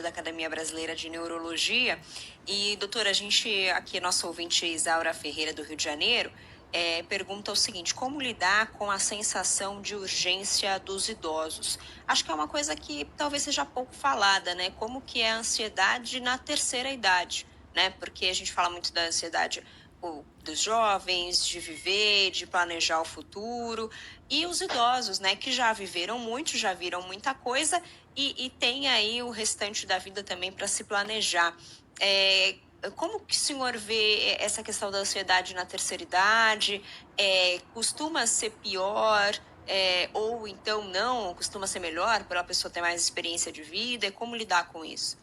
da Academia Brasileira de Neurologia. E, doutora, a gente, aqui, nossa ouvinte Isaura Ferreira, do Rio de Janeiro, pergunta o seguinte: como lidar com a sensação de urgência dos idosos? Acho que é uma coisa que talvez seja pouco falada, né? Como que é a ansiedade na terceira idade, né? Porque a gente fala muito da ansiedade dos jovens, de viver, de planejar o futuro, e os idosos, né, que já viveram muito, já viram muita coisa e tem aí o restante da vida também para se planejar. É, como que o senhor vê essa questão da ansiedade na terceira idade? Costuma ser pior? Ou então não, costuma ser melhor para a pessoa ter mais experiência de vida? Como lidar com isso?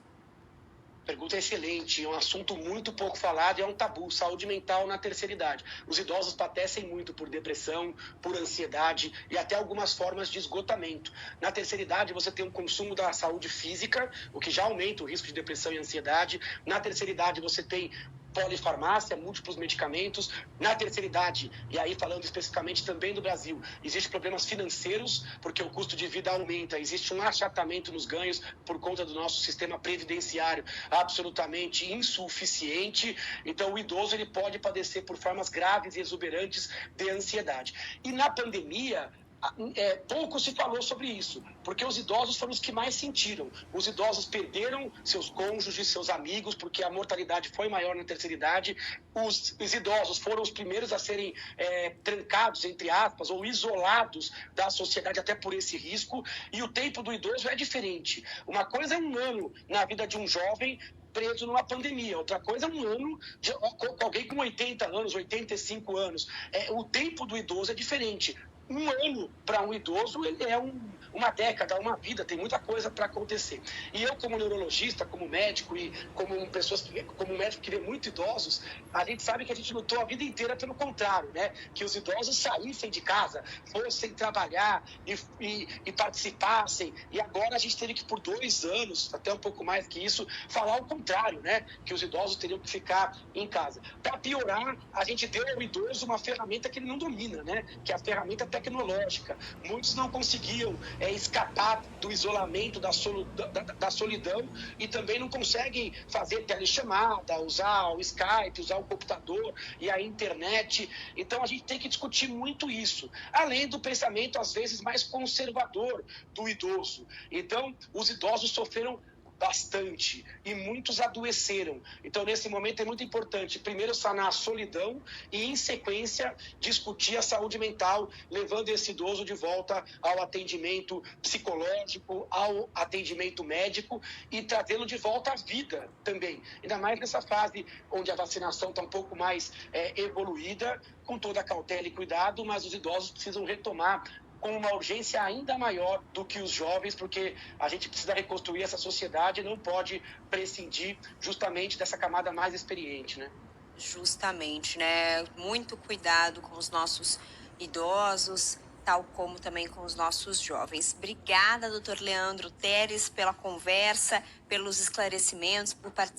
Pergunta excelente, é um assunto muito pouco falado e é um tabu, saúde mental na terceira idade. Os idosos padecem muito por depressão, por ansiedade e até algumas formas de esgotamento. Na terceira idade, você tem um consumo da saúde física, o que já aumenta o risco de depressão e ansiedade. Na terceira idade, você tem polifarmácia, múltiplos medicamentos. Na terceira idade, e aí falando especificamente também do Brasil, existem problemas financeiros, porque o custo de vida aumenta, existe um achatamento nos ganhos por conta do nosso sistema previdenciário absolutamente insuficiente. Então o idoso ele pode padecer por formas graves e exuberantes de ansiedade. E na pandemia, pouco se falou sobre isso, porque os idosos foram os que mais sentiram. Os idosos perderam seus cônjuges, seus amigos, porque a mortalidade foi maior na terceira idade. Os idosos foram os primeiros a serem trancados, entre aspas, ou isolados da sociedade até por esse risco. E o tempo do idoso é diferente. Uma coisa é um ano na vida de um jovem preso numa pandemia. Outra coisa é um ano de alguém com 80 anos, 85 anos. O tempo do idoso é diferente. Um ano para um idoso ele é uma década, uma vida, tem muita coisa para acontecer. E eu, como neurologista, como médico e como médico que vê muito idosos, a gente sabe que a gente lutou a vida inteira pelo contrário, né? Que os idosos saíssem de casa, fossem trabalhar e participassem. E agora a gente teve que, por 2 anos, até um pouco mais que isso, falar o contrário, né? Que os idosos teriam que ficar em casa. Para piorar, a gente deu ao idoso uma ferramenta que ele não domina, né? Que é a ferramenta tecnológica. Muitos não conseguiam escapar do isolamento, da solidão, e também não conseguem fazer telechamada, usar o Skype, usar o computador e a internet. Então a gente tem que discutir muito isso, além do pensamento às vezes mais conservador do idoso. Então os idosos sofreram bastante e muitos adoeceram. Então, nesse momento é muito importante, primeiro, sanar a solidão e, em sequência, discutir a saúde mental, levando esse idoso de volta ao atendimento psicológico, ao atendimento médico e trazê-lo de volta à vida também. Ainda mais nessa fase onde a vacinação está um pouco mais evoluída, com toda a cautela e cuidado, mas os idosos precisam retomar com uma urgência ainda maior do que os jovens, porque a gente precisa reconstruir essa sociedade e não pode prescindir justamente dessa camada mais experiente, né? Justamente, né? Muito cuidado com os nossos idosos, tal como também com os nossos jovens. Obrigada, doutor Leandro Teres, pela conversa, pelos esclarecimentos, por participar.